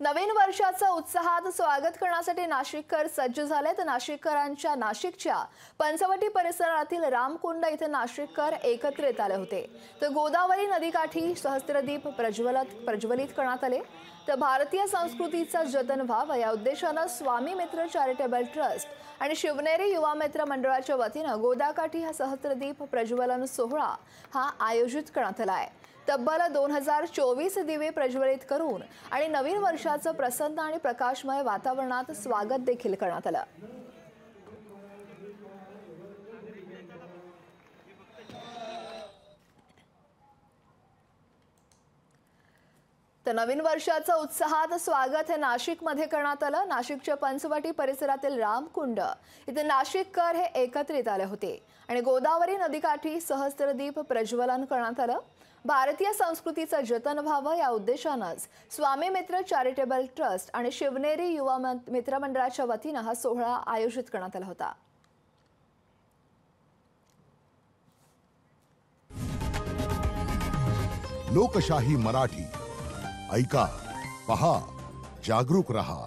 नवीन वर्षाचं उत्साहात स्वागत करण्यासाठी नाशिककर सज्ज झाले। तर नाशिकच्या पंचवटी परिसरातील रामकुंड इथे नाशिककर एकत्रित आले होते। तर गोदावरी नदीकाठी सहस्त्रदीप प्रज्वलित करण्यात आले। तर भारतीय संस्कृतीचा जतन व्हावा या उद्देशाने स्वामी मित्र चॅरिटेबल ट्रस्ट आणि शिवनेरी युवा मित्र मंडळाच्या वतीने गोदाकाठी हा सहस्त्रदीप प्रज्वलन सोहळा हा आयोजित करण्यात आला आहे। तब्बल 2024 दिवे प्रज्वलित करून आणि नवीन वर्षाचं प्रसन्न आणि प्रकाशमय वातावरणात स्वागत देखील करण्यात आलं। तर नवीन वर्षाचं उत्साहात स्वागत हे नाशिकमध्ये करण्यात आलं। नाशिकच्या पंचवटी परिसरातील रामकुंड इथे नाशिककर हे एकत्रित आले होते आणि गोदावरी नदीकाठी सहस्त्रदीप प्रज्वलन करण्यात आलं। भारतीय संस्कृतीचं जतन व्हावं या उद्देशानेच स्वामी मित्र चॅरिटेबल ट्रस्ट आणि शिवनेरी युवा मित्र मंडळाच्या वतीने हा सोहळा आयोजित करण्यात आला होता। लोकशाही मराठी ऐका, पहा, जागरूक रहा।